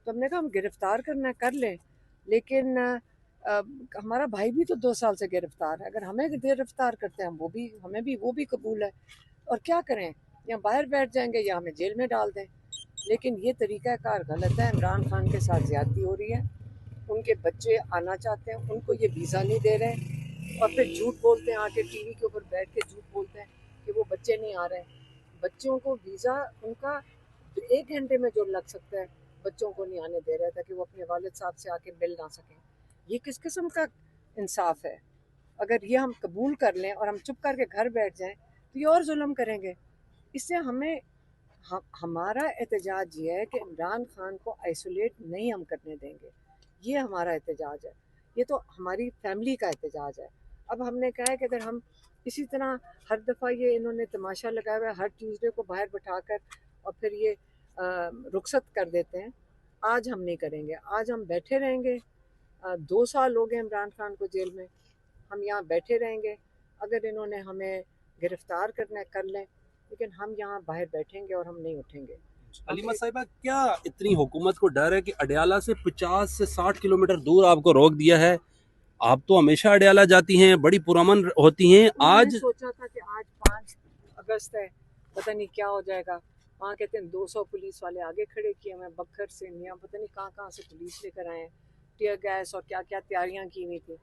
तो हमने कहा हम गिरफ्तार करना है कर लें, लेकिन हमारा भाई भी तो 2 साल से गिरफ्तार है, अगर हमें गिरफ्तार करते हैं हमें भी वो भी कबूल है, और क्या करें, या बाहर बैठ जाएंगे या हमें जेल में डाल दें। लेकिन ये तरीक़ाकार गलत है। इमरान खान के साथ ज़्यादती हो रही है, उनके बच्चे आना चाहते हैं, उनको ये वीज़ा नहीं दे रहे हैं, और फिर झूठ बोलते हैं, आके टीवी के ऊपर बैठ के झूठ बोलते हैं कि वो बच्चे नहीं आ रहे हैं। बच्चों को वीज़ा उनका 1 घंटे में जो लग सकता है, बच्चों को नहीं आने दे रहे ताकि वो अपने वालिद साहब से आके मिल ना सकें। ये किस किस्म का इंसाफ है? अगर ये हम कबूल कर लें और हम चुप करके घर बैठ जाएं तो ये और जुल्म करेंगे। इससे हमारा एहतजाज ये है कि इमरान खान को आइसोलेट नहीं हम करने देंगे। ये हमारा एहतजाज है, ये तो हमारी फैमिली का एहतजाज है। अब हमने कहा है कि अगर हम इसी तरह हर दफ़ा ये इन्होंने तमाशा लगाया हुआ है, हर ट्यूसडे को बाहर बैठाकर और फिर ये रुखसत कर देते हैं, आज हम नहीं करेंगे। आज हम बैठे रहेंगे। 2 साल हो गए इमरान खान को जेल में, हम यहाँ बैठे रहेंगे। अगर इन्होंने हमें गिरफ्तार करना है कर लें, लेकिन हम यहाँ बाहर बैठेंगे और हम नहीं उठेंगे। हलीमा साहिबा, क्या इतनी हुकूमत को डर है कि अडयाला से 50 से 60 किलोमीटर दूर आपको रोक दिया है? आप तो हमेशा अडयाला जाती हैं, बड़ी पुरअमन होती हैं। आज सोचा था कि आज 5 अगस्त है, पता नहीं क्या हो जाएगा। वहाँ कहते हैं 200 पुलिस वाले आगे खड़े किए हुए, बखर से यहाँ पता नहीं कहाँ कहाँ से पुलिस लेकर आए हैं, टीयर गैस और क्या क्या तैयारियाँ की हुई थी।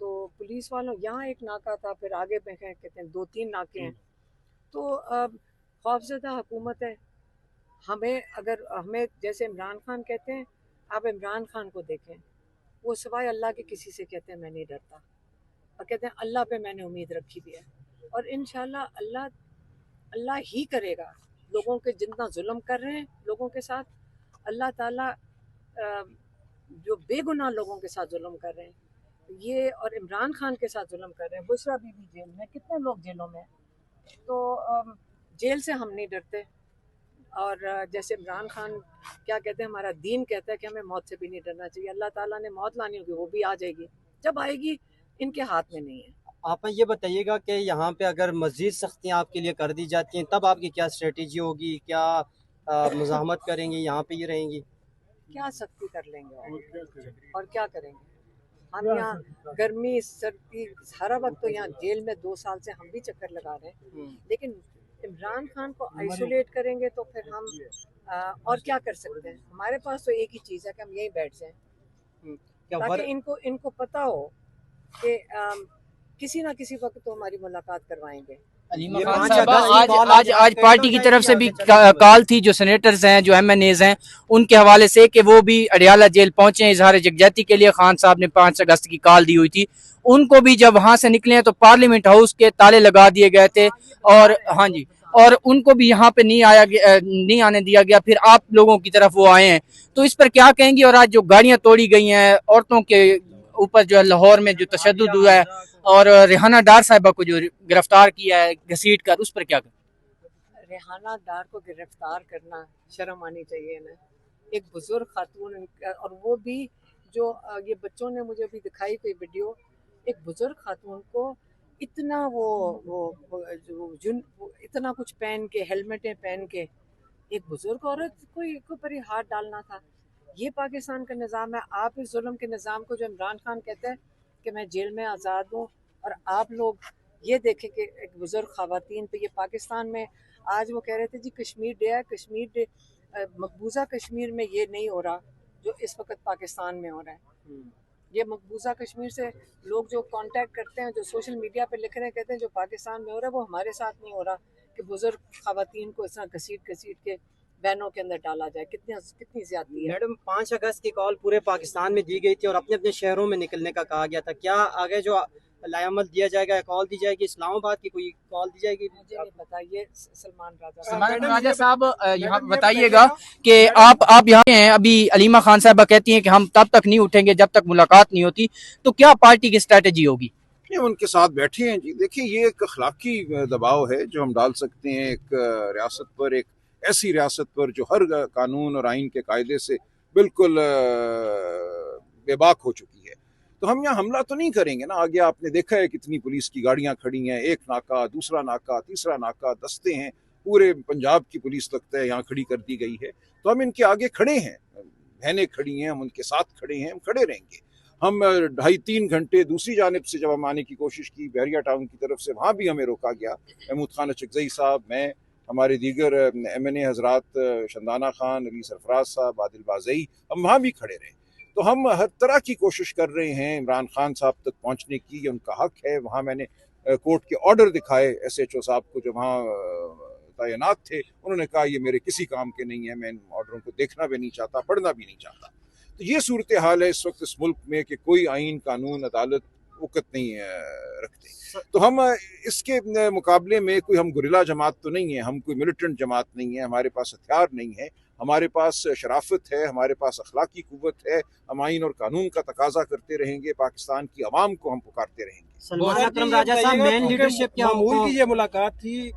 तो पुलिस वालों यहाँ एक नाका था, फिर आगे पे कहते हैं 2-3 नाके हैं। तो खौफजदा हुकूमत है। हमें जैसे इमरान खान कहते हैं, आप इमरान खान को देखें, वो सिवाय अल्लाह के किसी से कहते हैं मैं नहीं डरता, और कहते हैं अल्लाह पे मैंने उम्मीद रखी भी है, और इंशाल्लाह अल्लाह ही करेगा। लोगों के जितना जुल्म कर रहे हैं लोगों के साथ, अल्लाह ताला जो बेगुनाह लोगों के साथ जुल्म कर रहे हैं ये, और इमरान खान के साथ जुल्म कर रहे हैं। बुशरा बीबी जेल में, कितने लोग जेलों में, तो जेल से हम नहीं डरते। और जैसे इमरान खान क्या कहते हैं, हमारा दीन कहता है कि हमें मौत से भी नहीं डरना चाहिए। अल्लाह ताला ने मौत लानी होगी, वो भी आ जाएगी, जब आएगी इनके हाथ में नहीं है। आप ये बताइएगा कि यहाँ पे अगर मज़ीद सख्तियाँ आपके लिए कर दी जाती हैं तब आपकी क्या स्ट्रेटजी होगी, क्या मुज़ाहमत करेंगी, यहाँ पे ही रहेंगी? क्या सख्ती कर लेंगे और क्या करेंगे? हम यहाँ गर्मी सर्दी सारा वक्त तो यहाँ जेल में 2 साल से हम भी चक्कर लगा रहे हैं, लेकिन इमरान खान को आइसोलेट करेंगे तो फिर हम और क्या कर सकते हैं? हमारे पास तो एक ही चीज़ है कि हम यहीं बैठ जाएं, ताकि इनको पता हो कि किसी ना किसी वक्त तो हमारी मुलाकात करवाएंगे। आज पार्टी की तरफ से भी कॉल थी, जो सेनेटर्स हैं, जो MNAs हैं, उनके हवाले से कि वो भी अडयाला जेल पहुंचे इजहार यकजहती के लिए। खान साहब ने 5 अगस्त की कॉल दी हुई थी, उनको भी जब वहां से निकले हैं तो पार्लियामेंट हाउस के ताले लगा दिए गए थे, और हाँ जी, और उनको भी यहाँ पे नहीं आने दिया गया। फिर आप लोगों की तरफ वो आए हैं, तो इस पर क्या कहेंगी? और आज जो गाड़ियां तोड़ी गई हैं औरतों के ऊपर, जो लाहौर में जो तशद्दुद हुआ है, और रेहाना डार साहिबा को जो गिरफ्तार किया है घसीट कर, उस पर क्या करें? रेहाना डार को गिरफ्तार करना शर्म आनी चाहिए ना। एक बुजुर्ग खातून, और वो भी जो ये बच्चों ने मुझे भी दिखाई कोई वीडियो, एक बुजुर्ग खातून को इतना इतना कुछ पहन के, हेलमेटें पहन के, एक बुजुर्ग औरत को पर हाथ डालना था। ये पाकिस्तान का निज़ाम है। आप इस जुल्म के निज़ाम को, जो इमरान खान कहते हैं कि मैं जेल में आज़ाद हूँ, और आप लोग ये देखें कि एक बुजुर्ग ख़वातीन पे ये पाकिस्तान में, आज वो कह रहे थे जी कश्मीर डे है, कश्मीर डे मकबूजा कश्मीर में ये नहीं हो रहा जो इस वक्त पाकिस्तान में हो रहा है। ये मकबूजा कश्मीर से लोग जो कांटेक्ट करते हैं, जो सोशल मीडिया पे लिख रहे हैं, कहते हैं जो पाकिस्तान में हो रहा है वो हमारे साथ नहीं हो रहा, कि बुजुर्ग ख़वातीन को इस तरह घसीट के बैनों के अंदर डाला जाए। कितनी ज्यादती है। मैडम, 5 अगस्त की कॉल पूरे पाकिस्तान में दी गई थी और अपने अपने शहरों में निकलने का कहा गया था। क्या आगे जो लायामत दिया जाएगा, कॉल दी जाएगी, इस्लामाबाद की कोई कॉल दी जाएगी? मुझे नहीं पता। ये सलमान राजा साहब यहाँ बताइएगा कि आप यहाँ हैं, अभी हलीमा खान साहबा कहती हैं कि हम तब तक नहीं उठेंगे जब तक मुलाकात नहीं होती, तो क्या पार्टी की स्ट्रेटेजी होगी? उनके साथ बैठे हैं जी। देखिए, ये एक अखलाकी दबाव है जो हम डाल सकते हैं एक रियासत पर, एक ऐसी रियासत पर जो हर कानून और आइन के कायदे से बिल्कुल बेबाक हो चुकी है। तो हम यहाँ हमला तो नहीं करेंगे ना। आगे आपने देखा है कितनी पुलिस की गाड़ियां खड़ी हैं, एक नाका, दूसरा नाका, तीसरा नाका, दस्ते हैं, पूरे पंजाब की पुलिस लगता है यहाँ खड़ी कर दी गई है। तो हम इनके आगे खड़े हैं, बहनें खड़ी हैं, हम उनके साथ खड़े हैं, हम खड़े रहेंगे। हम 2.5-3 घंटे दूसरी जानिब से जब हम आने की कोशिश की बहरिया टाउन की तरफ से, वहाँ भी हमें रोका गया। महमूद खान अचकज़ई साहब, मैं, हमारे दीगर MNA हजरात, शंदाना खान, अली सरफराज साहब, आदिल बाज़ई, हम वहाँ भी खड़े रहे। तो हम हर तरह की कोशिश कर रहे हैं इमरान खान साहब तक पहुँचने की, ये उनका हक है। वहाँ मैंने कोर्ट के ऑर्डर दिखाए SHO साहब को जो वहाँ तैनात थे, उन्होंने कहा ये मेरे किसी काम के नहीं है, मैं इन ऑर्डरों को देखना भी नहीं चाहता, पढ़ना भी नहीं चाहता। तो ये सूरत हाल है इस वक्त इस मुल्क में कि कोई आइन, कानून, अदालत वक़्त नहीं रखते। तो हम इसके मुकाबले में कोई हम गुरिल्ला जमात तो नहीं है, हम कोई मिलिटेंट जमात नहीं है, हमारे पास हथियार नहीं है, हमारे पास शराफत है, हमारे पास अखलाकी कुव्वत है। हम आइन और कानून का तकाजा करते रहेंगे, पाकिस्तान की आवाम को हम पुकारते रहेंगे। सलमान अकरम राजा साहब, मेन लीडरशिप क्या मामूल की ये मुलाकात थी,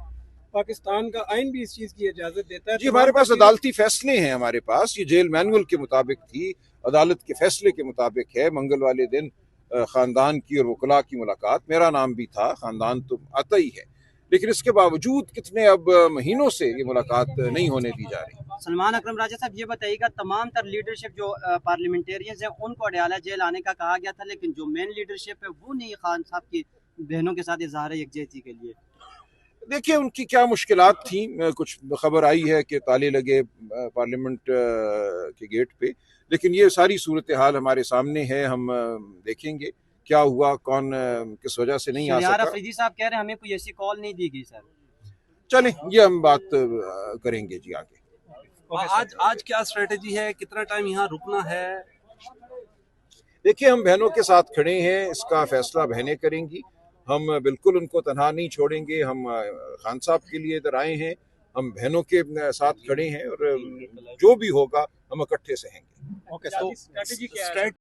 पाकिस्तान का आइन भी इस चीज की इजाजत देता है। जी, हमारे पास अदालती फैसले हैं, हमारे पास ये जेल मैनुअल के मुताबिक थी, अदालत के फैसले के मुताबिक है। मंगल वाले दिन खानदान की और वकला की मुलाकात, मेरा नाम भी था, खानदान तो आता ही है, लेकिन इसके बावजूद कितने अब महीनों से ये मुलाकात नहीं होने दी जा रही। सलमान अकरम राजा साहब, ये बताइएगा, तमाम तर लीडरशिप जो पार्लियामेंटेरियंस हैं उनको अडयाला जेल आने का कहा गया था, लेकिन जो मेन लीडरशिप है वो नहीं खान साहब की बहनों के साथ इजहार यकजहती के लिए। देखिए उनकी क्या मुश्किलात थी, कुछ खबर आई है कि ताले लगे पार्लियामेंट के गेट पे, लेकिन ये सारी सूरत हाल हमारे सामने है। हम देखेंगे क्या हुआ, कौन किस वजह से नहीं आ सका। अफरीदी साहब कह रहे हैं हमें कोई ऐसी कॉल नहीं दी गई सर। चलें, ये हम बात करेंगे जी आगे। आज क्या स्ट्रेटेजी है, कितना टाइम यहाँ रुकना है? देखिए हम बहनों के साथ खड़े हैं, इसका फैसला बहनें करेंगी। हम बिल्कुल उनको तनहा नहीं छोड़ेंगे। हम खान साहब के लिए इधर आए हैं, हम बहनों के साथ खड़े हैं और जो भी होगा हम इकट्ठे सहेंगे। स्ट्रेटेजी क्या है?